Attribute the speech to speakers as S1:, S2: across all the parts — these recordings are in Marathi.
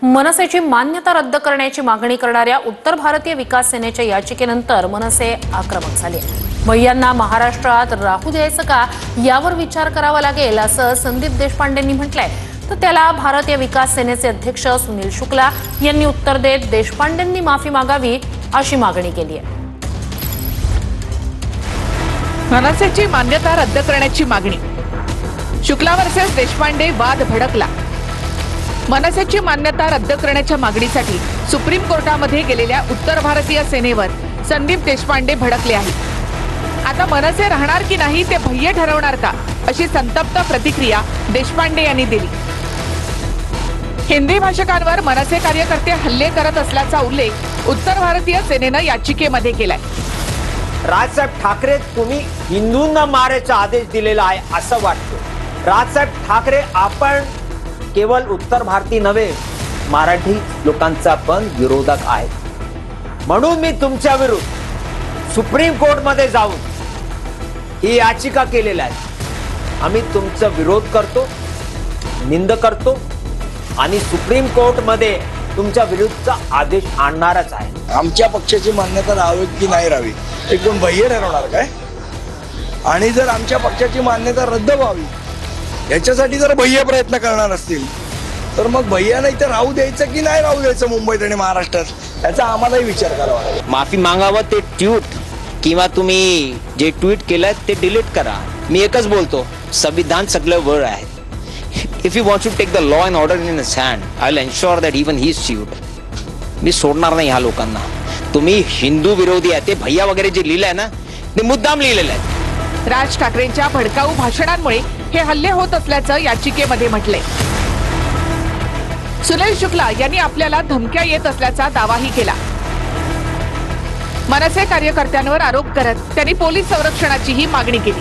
S1: मनसेची मान्यता रद्द करण्याची मागणी करणाऱ्या उत्तर भारतीय विकास सेनेच्या याचिकेनंतर मनसे आक्रमक झाले। भैयांना महाराष्ट्रात राहू द्यायचं का यावर विचार करावा लागेल असं संदीप देशपांडेंनी म्हटलंय। तर त्याला भारतीय विकास सेनेचे अध्यक्ष सुनील शुक्ला यांनी उत्तर देत देशपांडेंनी माफी मागावी अशी मागणी केली आहे।
S2: मनसेची मान्यता रद्द करण्याची मागणी, शुक्ला वर्सेस देशपांडे वाद भडकला। मनसेची मान्यता रद्द करण्याच्या मागणीसाठी सुप्रीम कोर्टामध्ये गेलेल्या उत्तर भारतीय सेनेवर संदीप देशपांडे भडकले आहेत। आता मनसे राहणार की नाही ते भय्य ठरवणार का अशी संतप्त प्रतिक्रिया देशपांडे यांनी दिली। हिंदी भाषकांवर मनसे कार्यकर्ते हल्ले करत असल्याचा उल्लेख उत्तर भारतीय सेनेनं याचिकेमध्ये केलाय।
S3: राजसाहेब ठाकरे तुम्ही हिंदूंना मारायचा आदेश दिलेला आहे असं वाटतं। राजसाहेब ठाकरे आपण केवळ उत्तर भारतीय नव्हे मराठी लोकांचा पण विरोधक आहे, म्हणून मी तुमच्या विरुद्ध सुप्रीम कोर्ट मध्ये जाऊन ही याचिका केलेली आहे। आम्ही तुमचा विरोध करतो, निंदा करतो आणि सुप्रीम कोर्ट मध्ये तुमच्या विरुद्धचा आदेश आणणारच आहे।
S4: आमच्या पक्षाची मान्यता राहावी की नाही राहावी एक दोन भय्य ठरवणार काय? आणि जर आमच्या पक्षाची मान्यता रद्द व्हावी याच्यासाठी जर भय्य प्रयत्न करणार असतील तर मग भय्या नाही तर राहू द्यायचं की नाही राहू द्यायचं मुंबईत आणि महाराष्ट्रात याचा आम्हालाही विचार करावा लागेल।
S3: माफी मागावं ते ट्वीट किंवा तुम्ही जे ट्वीट केलं ते डिलीट करा। मी एकच बोलतो, संविधान सगळं वर आहे। If you want to take the law and order in his hand I will ensure that even he is ट्यूट। मी सोडणार नाही ह्या लोकांना। तुम्ही हिंदू विरोधी आहे ते भैया वगैरे जे लिहिलंय ना ते मुद्दाम लिहिलेलं आहे।
S2: राज ठाकरेंच्या भडकाऊ भाषणांमुळे हे हल्ले होत असल्याचं याचिकेमध्ये म्हटलंय। सुनील शुक्ला यांनी आपल्याला धमक्या येत असल्याचा दावाही केला। मनसे कार्यकर्त्यांवर आरोप करत त्यांनी पोलीस संरक्षणाचीही मागणी केली।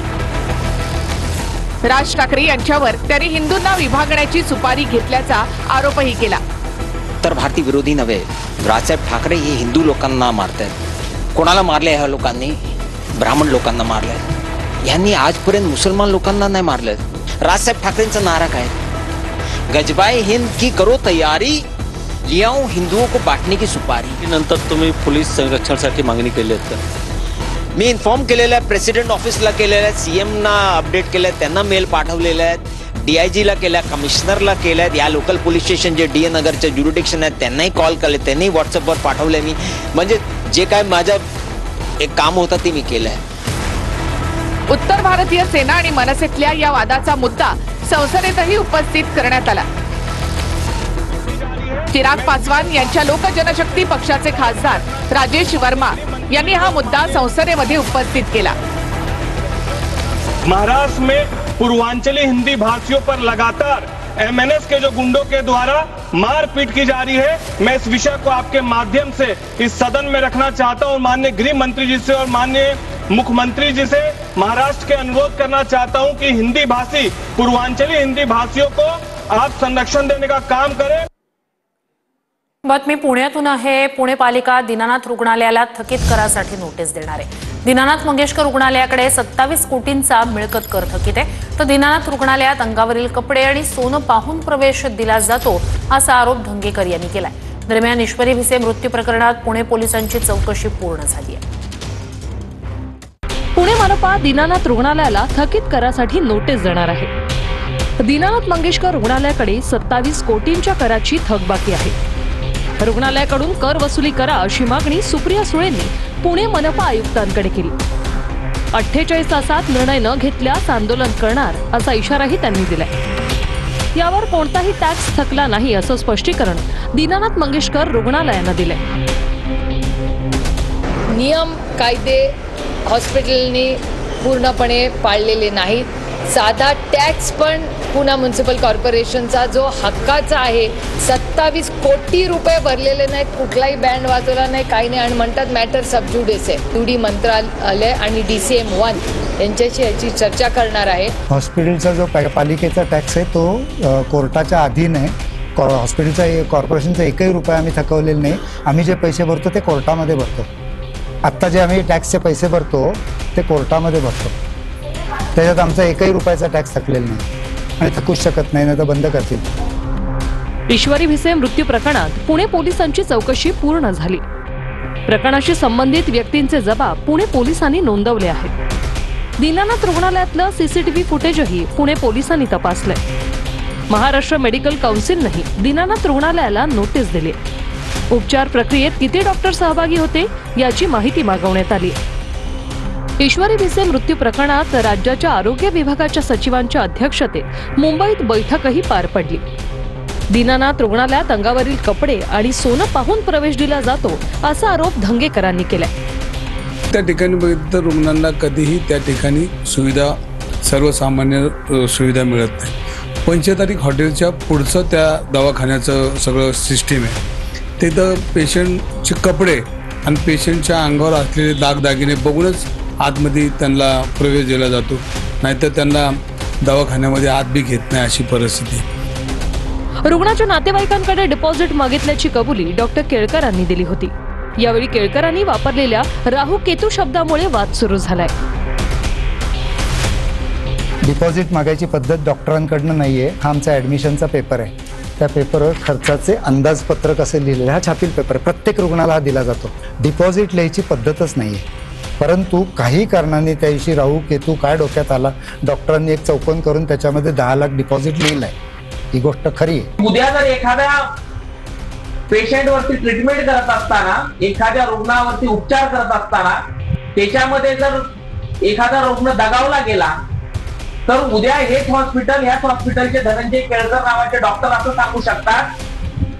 S2: राज ठाकरे यांच्यावर त्यांनी हिंदूंना विभागण्याची सुपारी घेतल्याचा आरोपही केला।
S3: उत्तर भारतीय विरोधी नव्हे, राजसाहेब ठाकरे हे हिंदू लोकांना मारतात। कोणाला मारले ह्या लोकांनी? ब्राह्मण लोकांना मारलंय। यांनी आजपर्यंत मुसलमान लोकांना नाही मारलं। राजसाहेब ठाकरेंचा नारा काय? गजबाए हिंद की करो तैयारी, लियाओ हिंदुओं को बांटने की सुपारी।
S5: नंतर तुम्ही पोलीस संरक्षणासाठी मागणी केली आहे?
S3: मी इन्फॉर्म केलेलं आहे, प्रेसिडेंट ऑफिसला केलेलं आहे, सीएम ना अपडेट केलंय, त्यांना मेल पाठवलेले आहेत, DIG ला केल्या, कमिशनरला केलंय, या लोकल पोलीस स्टेशन जे DA नगरचे ज्युरिडिक्शन आहेत त्यांनाही कॉल केले, त्यांनी व्हॉट्सअपवर पाठवले। मी म्हणजे जे काय माझं एक काम होतं ते मी केलंय।
S2: उत्तर भारतीय सेना आणि मनसेतल्या या वादाचा मुद्दा संसदेतही उपस्थित करण्यात आला। चिराग पासवान यांच्या लोक जनशक्ती पक्षाचे खासदार राजेश वर्मा यांनी हा मुद्दा संसदेमध्ये उपस्थित केला।
S6: महाराष्ट्र में पूर्वांचली हिंदी भाषियों पर लगातार MNS के जो गुंडों के द्वारा मारपीट की जा रही है, मैं इस विषय को आपके माध्यम से इस सदन में रखना चाहता हूं। माननीय गृह मंत्री जी से और माननीय मुख्यमंत्री जी से महाराष्ट्र के अनुरोध करना चाहता हूं कि हिंदी भाषी पूर्वांचली हिंदी भाषियों को आप संरक्षण देने का काम करें।
S1: बातमी पुण्यातून आहे। पुणे पालिका दीनानाथ रुग्णालयाला थकीत करासाठी नोटीस देणार आहे। दीनानाथ मंगेशकर रुग्णालयाकडे 27 कोटींचा मिळकत कर थकीत आहे। तर दीनानाथ रुग्णालयात अंगावरील कपडे आणि सोनं पाहून प्रवेश दिला जातो असा आरोप धंगेकर यांनी केलाय। दरम्यान ईश्वरी भिसे मृत्यू प्रकरणात पुणे पोलिसांची चौकशी पूर्ण झाली आहे।
S7: पुणे मनपा दीनानाथ रुग्णालयाला थकीत करासाठी नोटीस देणार आहे। दीनानाथ मंगेशकर रुग्णालयाकडे 27 कोटींच्या कराची थकबाकी आहे। रुग्णालयाकडून कर वसुली करा अशी मागणी सुप्रिया सुळेंनी पुणे मनपा आयुक्तांकडे केली। 48 तासात निर्णय न घेतल्यास आंदोलन करणार असा इशाराही त्यांनी दिलाय। यावर कोणताही टॅक्स थकला नाही असं स्पष्टीकरण दीनानाथ मंगेशकर रुग्णालयानं दिलंय।
S8: नियम कायदे हॉस्पिटलनी पूर्णपणे पाळलेले नाहीत। साधा टॅक्स पण पुणे म्युनिसिपल कॉर्पोरेशनचा जो हक्काचा आहे 27 कोटी रुपये भरलेले नाहीत, कुठलाही बँड वाजवला नाही, काही नाही आणि म्हणतात मॅटर सबज्युडिस आहे। UD मंत्रालय आणि DCM 1 यांच्याशी याची चर्चा करणार आहे।
S9: हॉस्पिटलचा जो पालिकेचा टॅक्स आहे तो कोर्टाच्या अधीन आहे। हॉस्पिटलचा कॉर्पोरेशनचा एकही रुपया आम्ही थकवलेला नाही। आम्ही जे पैसे भरतो ते कोर्टामध्ये भरतो। आत्ता जे आम्ही टॅक्सचे पैसे भरतो ते कोर्टामध्ये भरतो। त्याच्यात आमचा एकही रुपयाचा टॅक्स थकलेला नाही आणि थकूच शकत नाही, तर बंद करतील।
S7: ईश्वरी भिसे मृत्यू प्रकरणात पुणे पोलिसांची चौकशी पूर्ण झाली. प्रकरणाशी संबंधित व्यक्तींचे जबाब पुणे पोलिसांनी नोंदवले आहेत. दीनानाथ रुग्णालयातलं सीसीटीव्ही फुटेजही पुणे पोलिसांनी तपासलंय. महाराष्ट्र मेडिकल काउन्सिलनेही दीनानाथ रुग्णालयाला नोटीस दिली. उपचार प्रक्रियेत किती डॉक्टर सहभागी होते याची माहिती मागवण्यात आली. ईश्वरी भिसे मृत्यू प्रकरणात राज्याच्या आरोग्य विभागाच्या सचिवांच्या अध्यक्षतेत मुंबईत बैठकही पार पडली. दीनानाथ रुग्णालयात अंगावरील कपडे आणि सोनं पाहून प्रवेश दिला जातो असा आरोप धंगेकरांनी केलाय.
S10: त्या ठिकाणी बघितलं तर रुग्णांना कधीही त्या ठिकाणी सुविधा सर्वसामान्य सुविधा मिळत नाही. 25 तारीख हॉटेलच्या पुढचं त्या दवाखान्याचं सगळं सिस्टीम आहे. तिथं पेशंटचे कपडे आणि पेशंटच्या अंगावर असलेले दागदागिने बघूनच आतमध्ये त्यांना प्रवेश दिला जातो, नाहीतर त्यांना दवाखान्यामध्ये आत बी घेत नाही अशी परिस्थिती.
S7: रुग्णाच्या नातेवाईकांकडे डिपॉझिट मागितल्याची कबुली डॉक्टर केळकरांनी दिली होती. यावेळी केळकरांनी वापरलेल्या राहू केतू शब्दामुळे वाद सुरू झालाय.
S9: डिपॉझिट मागायची पद्धत डॉक्टरांकडनं नाहीये. हा आमचा ॲडमिशनचा पेपर आहे. त्या पेपरवर खर्चाचे अंदाजपत्रक असे लिहिलेले, हा छापील पेपर प्रत्येक रुग्णाला हा दिला जातो. डिपॉझिट लिहायची पद्धतच नाहीये. परंतु काही कारणाने त्या दिवशी राहू केतू काय डोक्यात आला, डॉक्टरांनी एक चौकन करून त्याच्यामध्ये 10 लाख डिपॉझिट लिहिलंय. ही गोष्ट खरी आहे.
S3: उद्या जर एखाद्या पेशंटवरती ट्रीटमेंट करत असताना, एखाद्या रुग्णावरती उपचार करत असताना त्याच्यामध्ये जर एखादा रुग्ण दगावला गेला तर उद्या हेच हॉस्पिटल, ह्याच हॉस्पिटलचे धनंजय केळकर नावाचे डॉक्टर असं सांगू शकतात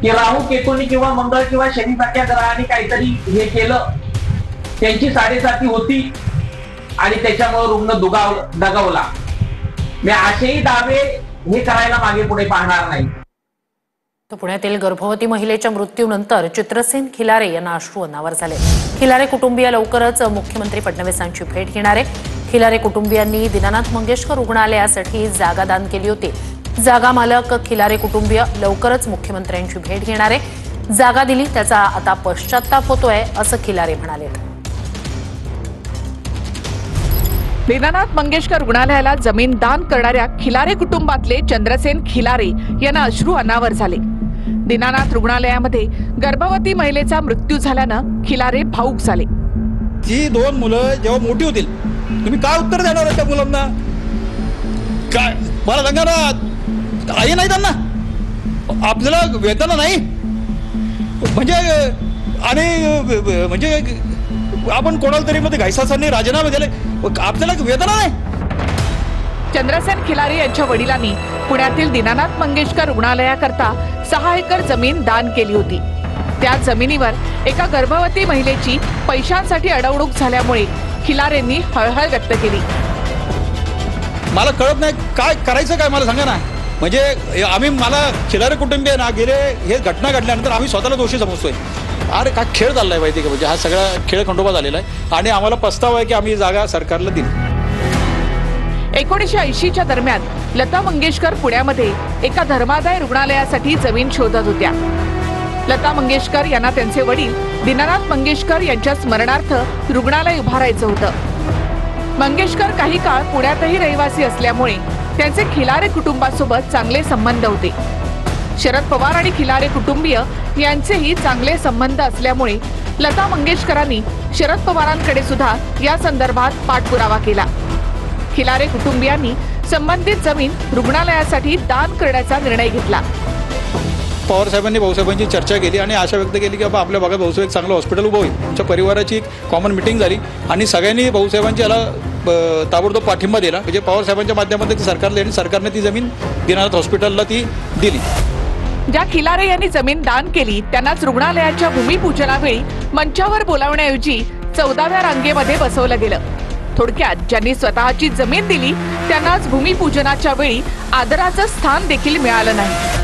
S3: की राहू केतूनी किंवा मंगळ किंवा शनीसारख्या ग्रहांनी काहीतरी हे केलं, त्यांची साडेसाती होती आणि त्याच्यामुळे रुग्ण दगावला. मी असेही दावे हे करायला मागे पुढे पाहणार नाही.
S1: तर पुण्यातील गर्भवती महिलेच्या मृत्यूनंतर चित्रसेन खिलारे यांना अश्रू अनावर झाले. खिलारे कुटुंबीय लवकरच मुख्यमंत्री फडणवीसांची भेट घेणार आहे. खिलारे कुटुंबियांनी दीनानाथ मंगेशकर रुग्णालयासाठी जागा दान केली होती. जागा मालक खिलारे कुटुंबीय लवकरच मुख्यमंत्र्यांची भेट घेणार आहे. जागा दिली त्याचा आता पश्चाताप होतोय असं खिलारे म्हणाले.
S2: दीनानाथ मंगेशकर रुग्णालयाला जमीन दान करणाऱ्या खिलारे कुटुंबातले चंद्रसेन खिलारे यांना अश्रू अनावर झाले. दीनानाथ रुग्णालयामध्ये गर्भवती महिलेचा मृत्यू झाल्यानं खिलारे भाऊक झाले.
S4: जी 2 मुलं जेव्हा मोठी होतील तुम्ही काय उत्तर देणार त्या मुलांना? काय मला सांगा ना, आई नाही त्यांना, आपल्याला वेतन नाही म्हणजे, आणि म्हणजे आपण कोणाला तरी मध्ये घायसासांनी राजीनामे दिले, आपल्याला वेतन नाही.
S2: चंद्रसेन खिलारे यांच्या वडिलांनी पुण्यातील दीनानाथ मंगेशकर रुग्णालयाकरता 6 एकर जमीन दान केली होती. त्या जमिनीवर एका गर्भवती महिलेची पैशांसाठी अडवणूक झाल्यामुळे खिलारेंनी हळहळ व्यक्त केली.
S4: मला कळत नाही काय करायचं, काय मला सांगा ना. म्हणजे आम्ही, मला खिलारे कुटुंबीय ना गेले हे घटना घडल्यानंतर आम्ही स्वतःला दोषी समजतोय. अरे काय खेळ चाललाय माहिती का, म्हणजे हा सगळा खेळ खंडोबा झालेला आहे आणि आम्हाला पस्ताव आहे की आम्ही जागा सरकारला दिली.
S2: 1980च्या दरम्यान लता मंगेशकर पुण्यामध्ये एका धर्मादाय रुग्णालयासाठी जमीन शोधत होत्या. लता मंगेशकर यांना त्यांचे वडील दीनानाथ मंगेशकर यांच्या स्मरणार्थ रुग्णालय उभारायचं होतं. मंगेशकर काही काळ पुण्यातही रहिवासी असल्यामुळे त्यांचे खिलारे कुटुंबासोबत चांगले संबंध होते. शरद पवार आणि खिलारे कुटुंबीय यांचेही चांगले संबंध असल्यामुळे लता मंगेशकरांनी शरद पवारांकडे सुद्धा या संदर्भात पाठपुरावा केला. खिलारे कुटुंबियांनी संबंधित जमीन रुग्णालयासाठी दान करण्याचा निर्णय घेतला.
S4: पवार साहेबांनी भाऊसाहेबांची चर्चा केली आणि आशा व्यक्त केली की बाबा आपल्या भागात भाऊसाहेब एक चांगलं हॉस्पिटल उभं होईल. आमच्या परिवाराची एक कॉमन मिटिंग झाली आणि सगळ्यांनी भाऊसाहेबांची याला ताबडतोब पाठिंबा दिला. म्हणजे पवार साहेबांच्या माध्यमातून ती सरकारला आणि सरकारने ती जमीन दीनानाथ हॉस्पिटलला ती दिली.
S2: ज्या खिलारे यांनी जमीन दान केली त्यांनाच रुग्णालयाच्या भूमिपूजनावेळी मंचावर बोलावण्याऐवजी 14व्या रांगेमध्ये बसवलं गेलं. थोडक्यात ज्यांनी स्वतःची जमीन दिली त्यांनाच भूमिपूजनाच्या वेळी आदराचं स्थान देखील मिळालं नाही.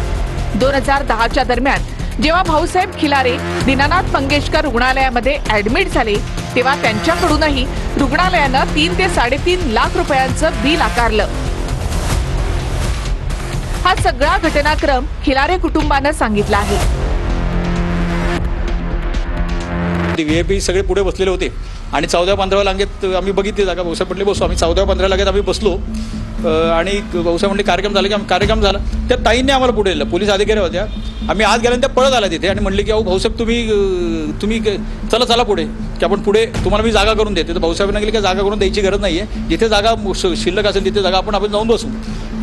S2: 2010च्या दरम्यान जेव्हा भाऊसाहेब खिलारे दीनानाथ मंगेशकर रुग्णालयामध्ये ऍडमिट झाले तेव्हा त्यांच्याकडूनही रुग्णालयानं 3 ते 3.5 लाख रुपयांचं बिल आकारलं. हा सगळा घटनाक्रम खिलारे कुटुंबानं सांगितला आहे.
S4: व्हीआयपी सगळे पुढे बसलेले होते आणि 14-15 रांगेत आम्ही बघितली जागा. भाऊसाहेब म्हटले बसू. आम्ही 14-15 रांगेत आम्ही बसलो
S11: आणि भाऊसाहेब म्हणले कार्यक्रम झाला की कार्यक्रम झाला. त्या ताईंनी आम्हाला पुढे दिलं, पोलीस अधिकारी होत्या. आम्ही आत गेल्यानंतर त्या पळत आल्या तिथे आणि म्हणले की अहो भाऊसाहेब तुम्ही चला पुढे, की आपण पुढे तुम्हाला मी जागा करून देते. तर भाऊसाहेबांना गेले की जागा करून द्यायची गरज नाही आहे, जिथे जागा शिल्लक असेल तिथे जागा आपण जाऊन बसू,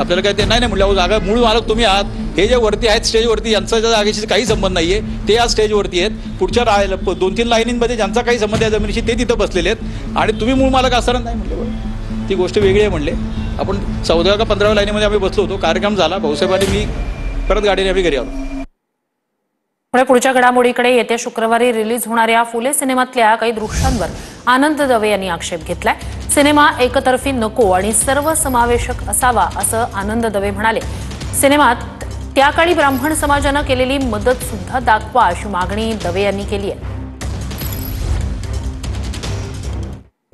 S11: आपल्याला काय ते नाही म्हणलं. अहो जागा मूळ मालक तुम्ही आहात, हे जे वरती आहेत स्टेजवरती यांचा ज्या जागेशी काही संबंध नाही आहे, ते आज स्टेजवरती आहेत. पुढच्या 2-3 लाईनींमध्ये ज्यांचा काही संबंध आहे जमिनीशी ते तिथं बसलेले आहेत आणि तुम्ही मूळ मालक असताना नाही म्हणले. ती गोष्ट वेगळी आहे म्हणले. आपण 14व्या का 15व्या लाईनीमध्ये आम्ही बसलो होतो, कार्यक्रम झाला, भाऊसाहेबांनी मी परत गाडीने आम्ही घरी आलो.
S1: पुढच्या घडामोडीकडे येत्या शुक्रवारी रिलीज होणाऱ्या फुले सिनेमातल्या काही दृश्यांवर आनंद दवे यांनी आक्षेप घेतलाय. सिनेमा एकतर्फी नको आणि सर्वसमावेशक असावा असं आनंद दवे म्हणाले. सिनेमात त्या काळी ब्राह्मण समाजानं केलेली मदत सुद्धा दाखवा अशी मागणी दवे यांनी केली आहे.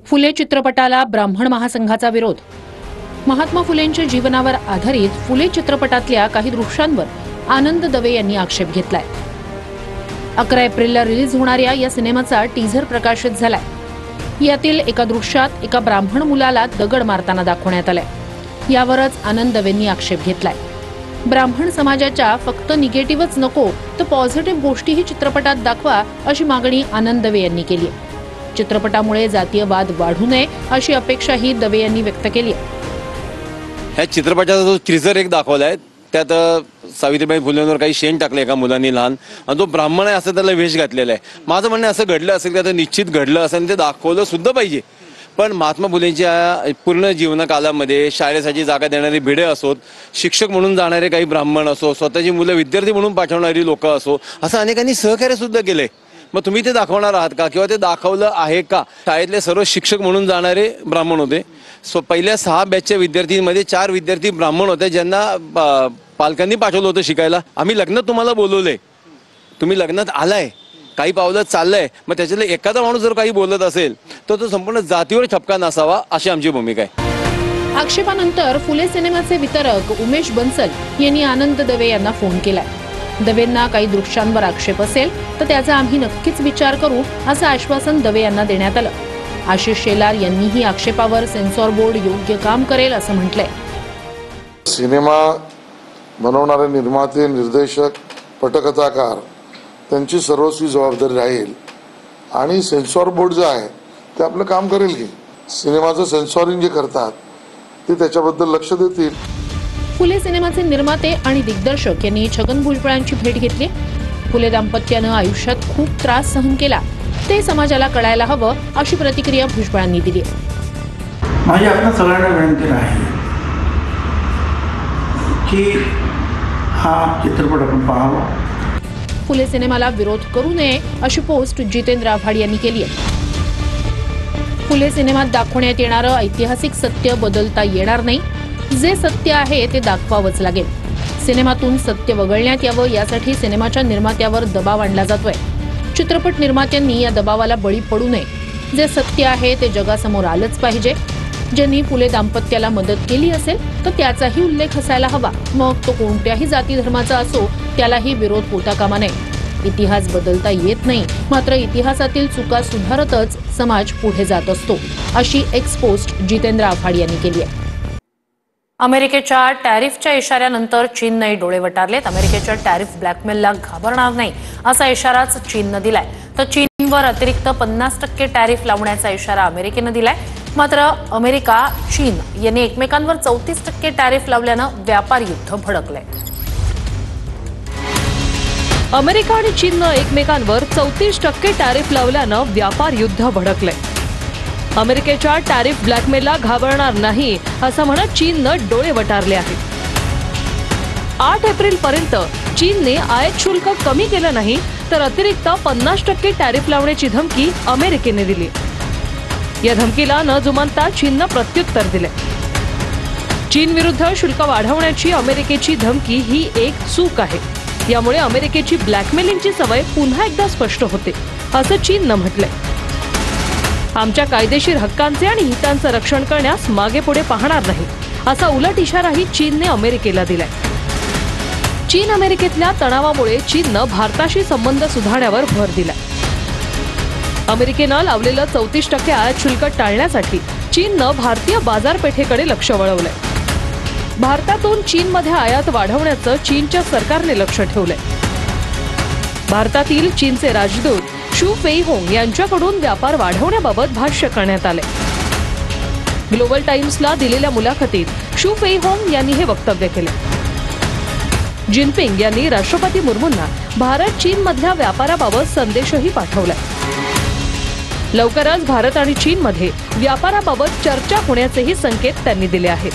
S1: फुले चित्रपटाला ब्राह्मण महासंघाचा विरोध. महात्मा फुलेंच्या जीवनावर आधारित फुले चित्रपटातल्या काही दृश्यांवर आनंद दवे यांनी आक्षेप घेतलाय. 11 एप्रिलला रिलीज होणाऱ्या या सिनेमाचा टीझर प्रकाशित झालाय. यातील एका दृश्यात एका ब्राह्मण मुलाला दगड मारताना दाखवण्यात आलाय. यावरच आनंद दवेंनी आक्षेप घेतलाय. ब्राह्मण समाजाच्या फक्त निगेटिव्हच नको तर पॉझिटिव्ह गोष्टीही चित्रपटात दाखवा अशी मागणी आनंद दवे यांनी केली आहे. चित्रपटामुळे जातीय वाद वाढू नये अशी अपेक्षाही दवे यांनी व्यक्त केली आहे.
S12: ह्या चित्रपटाचा जो टीझर एक दाखवलाय त्यात सावित्रीबाई फुलेंवर काही शेण टाकले एका मुलांनी लहान, आणि तो ब्राह्मण आहे असं त्याला वेश घातलेला आहे. माझं म्हणणं असं घडलं असेल का, तर निश्चित घडलं असेल, ते दाखवलं सुद्धा पाहिजे. पण महात्मा फुलेंच्या पूर्ण जीवनकालामध्ये शाळेसाठी जागा देणारे भिडे असोत, शिक्षक म्हणून जाणारे काही ब्राह्मण असो, स्वतःची मुलं विद्यार्थी म्हणून पाठवणारी लोक असो, असं अनेकांनी सहकार्य सुद्धा केलंय. मग तुम्ही ते दाखवणार आहात का, किंवा ते दाखवलं आहे का? शाळेतले सर्व शिक्षक म्हणून जाणारे ब्राह्मण होते. पहिल्या 6 बॅचच्या विद्यार्थ्यांमध्ये 4 विद्यार्थी ब्राह्मण होते, ज्यांना पालकांनी पाठवलं होतं शिकायला. आम्ही लग्नात तुम्हाला बोलवलंय, तुम्ही लग्नात आलाय, काही पावलं चाललंय, मग त्याच्यातला एखादा माणूस जर काही बोलत असेल तर तो संपूर्ण जातीवर ठपका नसावा अशी आमची भूमिका आहे.
S1: आक्षेपानंतर फुले सिनेमाचे वितरक उमेश बन्सल यांनी आनंद दवे यांना फोन केलाय. दवेंना काही दृश्यांवर आक्षेप असेल तर त्याचा आम्ही नक्कीच विचार करू असं आश्वासन दवे यांना देण्यात आलं. आशिष शेलार यांनीही आक्षेपावर सेन्सॉर बोर्ड योग्य काम करेल असं म्हटलंय.
S13: सिनेमा बनवणारे निर्माते, निर्देशक, पटकथाकार त्यांची सर्वस्वी जबाबदारी राहील आणि सेन्सॉर बोर्ड जे आहे ते आपलं काम करेल की सिनेमाचं सेन्सॉरिंग जे करतात ते त्याच्याबद्दल लक्ष देतील.
S1: फुले सिनेमाचे निर्माते आणि दिग्दर्शक यांनी छगन भुजबळांची भेट घेतली. फुले दाम्पत्यानं आयुष्यात खूप त्रास सहन केला, ते समाजाला कळायला हवं अशी प्रतिक्रिया भुजबळांनी दिली.
S14: माझी आपल्या सगळ्यांना विनंती आहे की हा चित्रपट आपण पाहावा.
S1: फुले सिनेमाला विरोध करू नये अशी पोस्ट जितेंद्र आव्हाड यांनी केली आहे. फुले सिनेमात दाखवण्यात येणारं ऐतिहासिक सत्य बदलता येणार नाही. जे सत्य आहे ते दाखवावंच लागेल. सिनेमातून सत्य वगळण्यात यावं यासाठी सिनेमाच्या निर्मात्यावर दबाव आणला जातोय. चित्रपट निर्मात्यांनी या दबावाला बळी पडू नये. जे सत्य आहे ते जगासमोर आलंच पाहिजे. ज्यांनी फुले दाम्पत्याला मदत केली असेल तर त्याचाही उल्लेख असायला हवा. मग तो कोणत्याही जाती धर्माचा असो, त्यालाही विरोध होता कामा नये. इतिहास बदलता येत नाही, मात्र इतिहासातील चुका सुधारतच समाज पुढे जात असतो अशी एक्स पोस्ट जितेंद्र आव्हाड यांनी केली आहे. अमेरिकेच्या टॅरिफच्या इशाऱ्यानंतर चीनने डोळे वटारलेत. अमेरिकेच्या टॅरिफ ब्लॅकमेलला घाबरणार नाही असा इशाराच चीननं दिलाय. तर चीनवर अतिरिक्त 50% टॅरिफ लावण्याचा इशारा अमेरिकेनं दिलाय. मात्र अमेरिका, चीन यांनी एकमेकांवर 34% टॅरिफ लावल्यानं व्यापार युद्ध भडकलंय.
S7: अमेरिका आणि चीननं एकमेकांवर 34% टॅरिफ लावल्यानं व्यापार युद्ध भडकलंय. अमेरिकेच्या टॅरिफ ब्लॅकमेलला घाबरणार नाही असं म्हणत चीननं डोळे वटारले आहेत. 8 एप्रिलपर्यंत चीनने आयात शुल्क कमी केलं नाही तर अतिरिक्त 50% टॅरिफ लावण्याची धमकी अमेरिकेने दिली. या धमकीला न जुमानता चीननं प्रत्युत्तर दिले. चीन विरुद्ध शुल्क वाढवण्याची अमेरिकेची धमकी ही एक चूक आहे. यामुळे अमेरिकेची ब्लॅकमेलिंगची सवय पुन्हा एकदा स्पष्ट होते असं चीननं म्हटलंय. आमच्या कायदेशीर हक्कांचे आणि हितांचं रक्षण करण्यास मागे पुढे पाहणार नाही असा उलट इशाराही चीनने अमेरिकेला दिलाय. चीन अमेरिकेतल्या तणावामुळे चीननं भारताशी संबंध सुधारण्यावर भर दिलाय. अमेरिकेनं लावलेलं 34% आयात शुल्क टाळण्यासाठी चीननं भारतीय बाजारपेठेकडे लक्ष वळवलंय. भारतातून चीनमध्ये आयात वाढवण्याचं चीनच्या सरकारने लक्ष ठेवलंय. भारतातील चीनचे राजदूत शू फेईहोंग यांच्याकडून व्यापार वाढवण्याबाबत भाष्य करण्यात आले. ग्लोबल टाइम्सला दिलेल्या मुलाखतीत शू फेईहोंग यांनी हे वक्तव्य केले. जिनपिंग यांनी राष्ट्रपती मुर्मूंना भारत चीनमधल्या व्यापाराबाबत संदेशही पाठवलाय. लवकरच भारत आणि चीनमध्ये व्यापाराबाबत चर्चा होण्याचेही संकेत त्यांनी दिले आहेत.